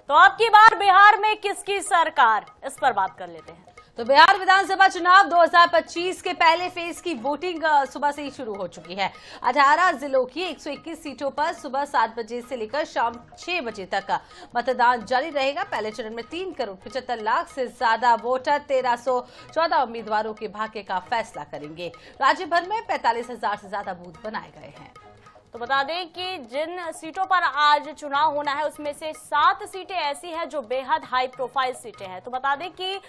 तो अब की बार बिहार में किसकी सरकार, इस पर बात कर लेते हैं। तो बिहार विधानसभा चुनाव 2025 के पहले फेज की वोटिंग सुबह से ही शुरू हो चुकी है। 18 जिलों की 121 सीटों पर सुबह 7 बजे से लेकर शाम 6 बजे तक मतदान जारी रहेगा। पहले चरण में 3,75,00,000 से ज्यादा वोटर 1,314 उम्मीदवारों के भाग्य का फैसला करेंगे। राज्य भर में 45,000 से ज्यादा बूथ बनाए गए हैं। तो बता दें कि जिन सीटों पर आज चुनाव होना है उसमें से 7 सीटें ऐसी हैं जो बेहद हाई प्रोफाइल सीटें हैं। तो बता दें कि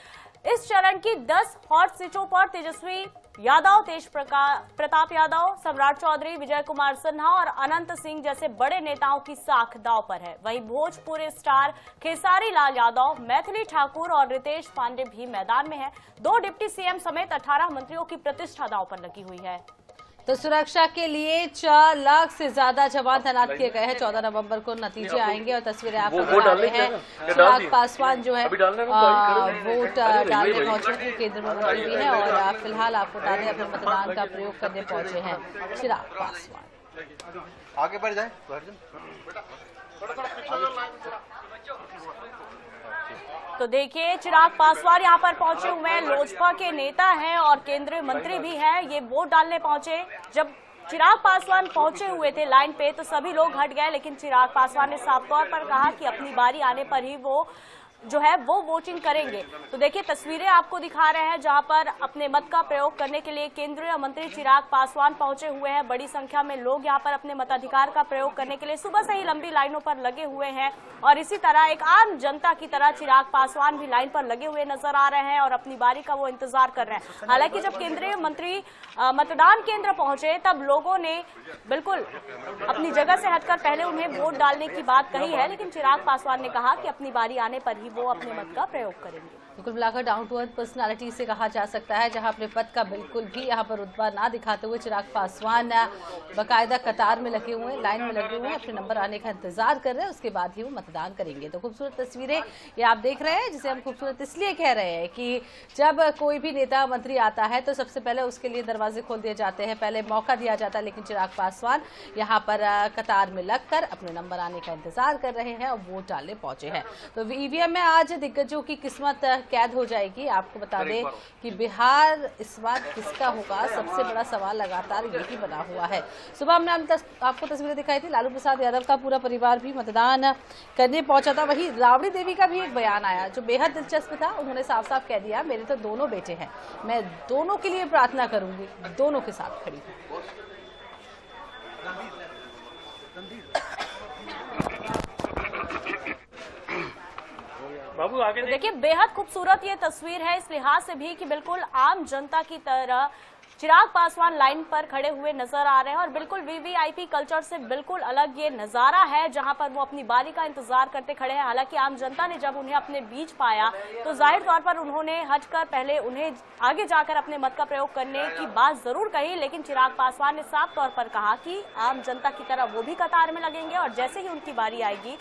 इस चरण की 10 हॉट सीटों पर तेजस्वी यादव, तेज प्रताप यादव, सम्राट चौधरी, विजय कुमार सिन्हा और अनंत सिंह जैसे बड़े नेताओं की साख दांव पर है। वहीं भोजपुरी स्टार खेसारी लाल यादव, मैथिली ठाकुर और रितेश पांडे भी मैदान में है। 2 डिप्टी सीएम समेत 18 मंत्रियों की प्रतिष्ठा दांव पर लगी हुई है। तो सुरक्षा के लिए 4 लाख से ज्यादा जवान तैनात किए गए हैं। 14 नवंबर को नतीजे आएंगे और तस्वीरें आप दिखा रहे हैं। चिराग पासवान जो है वोट डालने पहुंचे थे, केंद्र में मंत्री भी है और फिलहाल आपको बता दें अपने मतदान का प्रयोग करने पहुंचे हैं चिराग पासवान। आगे बढ़ जाए। तो देखिए चिराग पासवान यहाँ पर पहुंचे हुए हैं, लोजपा के नेता हैं और केंद्रीय मंत्री भी हैं। ये वोट डालने पहुंचे। जब चिराग पासवान पहुंचे हुए थे लाइन पे तो सभी लोग हट गए, लेकिन चिराग पासवान ने साफ तौर पर कहा कि अपनी बारी आने पर ही वो जो है वो वोटिंग करेंगे। तो देखिए तस्वीरें आपको दिखा रहे हैं जहां पर अपने मत का प्रयोग करने के लिए केंद्रीय मंत्री चिराग पासवान पहुंचे हुए हैं। बड़ी संख्या में लोग यहां पर अपने मताधिकार का प्रयोग करने के लिए सुबह से ही लंबी लाइनों पर लगे हुए हैं और इसी तरह एक आम जनता की तरह चिराग पासवान भी लाइन पर लगे हुए नजर आ रहे हैं और अपनी बारी का वो इंतजार कर रहे हैं। हालांकि जब केंद्रीय मंत्री मतदान केंद्र पहुंचे तब लोगों ने बिल्कुल अपनी जगह से हटकर पहले उन्हें वोट डालने की बात कही है, लेकिन चिराग पासवान ने कहा कि अपनी बारी आने पर ही वो अपने मत का प्रयोग करेंगे। बिल्कुल मिलाकर डाउन टू अर्थ पर्सनालिटी से कहा जा सकता है, जहां अपने पद का बिल्कुल भी यहां पर रुतबा ना दिखाते हुए चिराग पासवान बाकायदा कतार में लगे हुए, लाइन में लगे हुए, अपने नंबर आने का इंतजार कर रहे हैं, उसके बाद ही वो मतदान करेंगे। तो खूबसूरत तस्वीरें ये आप देख रहे हैं, जिसे हम खूबसूरत इसलिए कह रहे हैं कि जब कोई भी नेता मंत्री आता है तो सबसे पहले उसके लिए दरवाजे खोल दिए जाते हैं, पहले मौका दिया जाता है। लेकिन चिराग पासवान यहाँ पर कतार में लगकर अपने नंबर आने का इंतजार कर रहे हैं और वोट डालने पहुंचे हैं। तो ईवीएम में आज दिग्गजों की किस्मत कैद हो जाएगी। आपको बता दें कि बिहार इस बार किसका होगा, सबसे बड़ा सवाल लगातार यही बना हुआ है। सुबह हमने आपको तस्वीरें दिखाई थी, लालू प्रसाद यादव का पूरा परिवार भी मतदान करने पहुंचा था। वहीं राबड़ी देवी का भी एक बयान आया जो बेहद दिलचस्प था। उन्होंने साफ साफ कह दिया, मेरे तो दोनों बेटे हैं, मैं दोनों के लिए प्रार्थना करूंगी, दोनों के साथ खड़ी हूं। तो देखिए बेहद खूबसूरत ये तस्वीर है इस लिहाज से भी कि बिल्कुल आम जनता की तरह चिराग पासवान लाइन पर खड़े हुए नजर आ रहे हैं और बिल्कुल वीवीआईपी कल्चर से बिल्कुल अलग ये नजारा है जहां पर वो अपनी बारी का इंतजार करते खड़े हैं। हालांकि आम जनता ने जब उन्हें अपने बीच पाया तो जाहिर तौर पर उन्होंने हटकर पहले उन्हें आगे जाकर अपने मत का प्रयोग करने की बात जरूर कही, लेकिन चिराग पासवान ने साफ तौर पर कहा कि आम जनता की तरह वो भी कतार में लगेंगे और जैसे ही उनकी बारी आएगी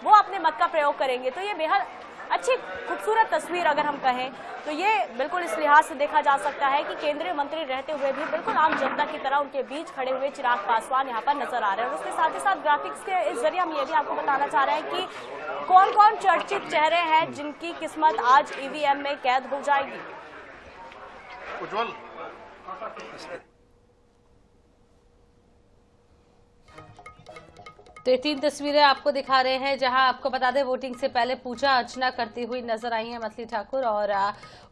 वो अपने मत का प्रयोग करेंगे। तो ये बेहद अच्छी खूबसूरत तस्वीर अगर हम कहें तो ये बिल्कुल इस लिहाज से देखा जा सकता है कि केंद्रीय मंत्री रहते हुए भी बिल्कुल आम जनता की तरह उनके बीच खड़े हुए चिराग पासवान यहाँ पर नजर आ रहे हैं। और उसके साथ ही साथ ग्राफिक्स के इस जरिए हम ये भी आपको बताना चाह रहे हैं कि कौन कौन चर्चित चेहरे हैं जिनकी किस्मत आज ईवीएम में कैद हो जाएगी। उज्जवल तो ये 3 तस्वीरें आपको दिखा रहे हैं, जहां आपको बता दें वोटिंग से पहले पूजा अर्चना करती हुई नजर आई हैं मैथिली ठाकुर और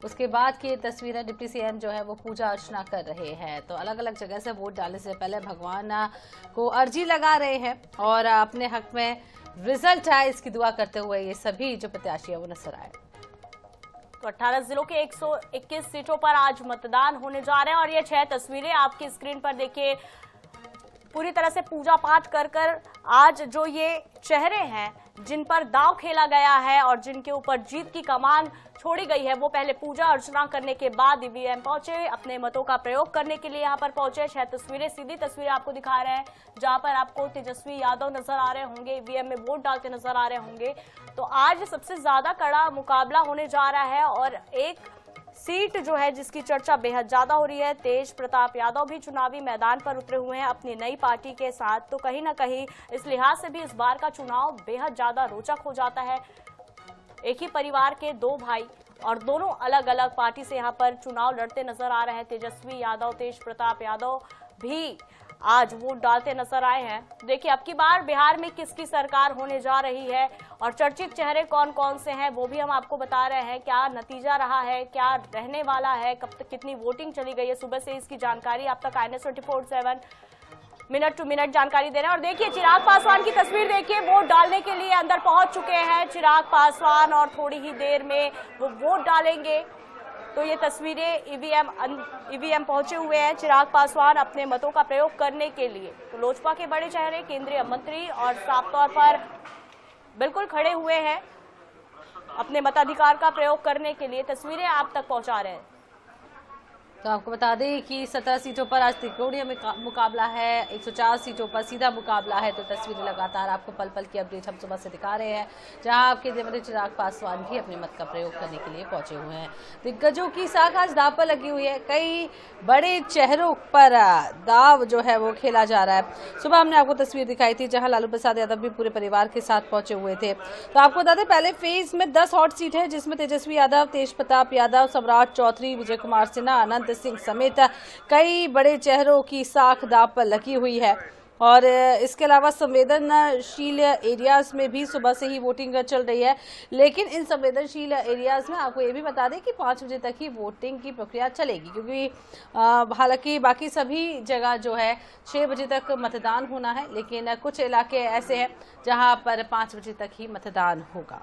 उसके बाद की तस्वीरें डिप्टी सीएम जो है वो पूजा अर्चना कर रहे हैं। तो अलग अलग जगह से वोट डालने से पहले भगवान को अर्जी लगा रहे हैं और अपने हक में रिजल्ट आए इसकी दुआ करते हुए ये सभी जो प्रत्याशी है वो नजर आए। तो 18 जिलों के 121 सीटों पर आज मतदान होने जा रहे हैं और ये 6 तस्वीरें आपकी स्क्रीन पर देखिए पूरी तरह से पूजा पाठ कर आज जो ये चेहरे हैं जिन पर दांव खेला गया है और जिनके ऊपर जीत की कमान छोड़ी गई है वो पहले पूजा अर्चना करने के बाद ईवीएम पहुंचे, अपने मतों का प्रयोग करने के लिए यहाँ पर पहुंचे। 6 तस्वीरें सीधी तस्वीरें आपको दिखा रहे हैं जहां पर आपको तेजस्वी यादव नजर आ रहे होंगे, ईवीएम में वोट डालते नजर आ रहे होंगे। तो आज सबसे ज्यादा कड़ा मुकाबला होने जा रहा है और एक सीट जो है जिसकी चर्चा बेहद ज्यादा हो रही है, तेज प्रताप यादव भी चुनावी मैदान पर उतरे हुए हैं अपनी नई पार्टी के साथ। तो कहीं ना कहीं इस लिहाज से भी इस बार का चुनाव बेहद ज्यादा रोचक हो जाता है। एक ही परिवार के दो भाई और दोनों अलग अलग पार्टी से यहाँ पर चुनाव लड़ते नजर आ रहे हैं। तेजस्वी यादव, तेज प्रताप यादव भी आज वोट डालते नजर आए हैं। देखिए अब की बार बिहार में किसकी सरकार होने जा रही है और चर्चित चेहरे कौन कौन से हैं वो भी हम आपको बता रहे हैं। क्या नतीजा रहा है, क्या रहने वाला है, कब तक कितनी वोटिंग चली गई है, सुबह से इसकी जानकारी आप तक INS 24/7 मिनट टू मिनट जानकारी दे रहे हैं। और देखिए चिराग पासवान की तस्वीर देखिए, वोट डालने के लिए अंदर पहुंच चुके हैं चिराग पासवान और थोड़ी ही देर में वो वोट डालेंगे। तो ये तस्वीरें ईवीएम पहुंचे हुए हैं चिराग पासवान अपने मतों का प्रयोग करने के लिए। तो लोजपा के बड़े चेहरे, केंद्रीय मंत्री और साफ तौर पर बिल्कुल खड़े हुए हैं अपने मताधिकार का प्रयोग करने के लिए। तस्वीरें आप तक पहुंचा रहे हैं। तो आपको बता दें कि 17 सीटों पर आज त्रिकोणीय मुकाबला है, 104 सीटों पर सीधा मुकाबला है। तो तस्वीरें लगातार आपको पल पल की अपडेट हम सुबह से दिखा रहे हैं, जहां आपके केंद्रीय चिराग पासवान भी अपने मत का प्रयोग करने के लिए पहुंचे हुए हैं। दिग्गजों की साख आज दांव पर लगी हुई है, कई बड़े चेहरों पर दाव जो है वो खेला जा रहा है। सुबह हमने आपको तस्वीर दिखाई थी जहाँ लालू प्रसाद यादव भी पूरे परिवार के साथ पहुंचे हुए थे। तो आपको बता दें पहले फेज में 10 हॉट सीट है, जिसमें तेजस्वी यादव, तेज प्रताप यादव, सम्राट चौधरी, विजय कुमार सिन्हा, अनंत सिंह समेत कई बड़े चेहरों की साख दांव पर लगी हुई है। और इसके अलावा संवेदनशील एरियाज में भी सुबह से ही वोटिंग चल रही है। लेकिन इन संवेदनशील एरियाज में आपको ये भी बता दें कि 5 बजे तक ही वोटिंग की प्रक्रिया चलेगी, क्योंकि हालांकि बाकी सभी जगह जो है 6 बजे तक मतदान होना है, लेकिन कुछ इलाके ऐसे हैं जहां पर 5 बजे तक ही मतदान होगा।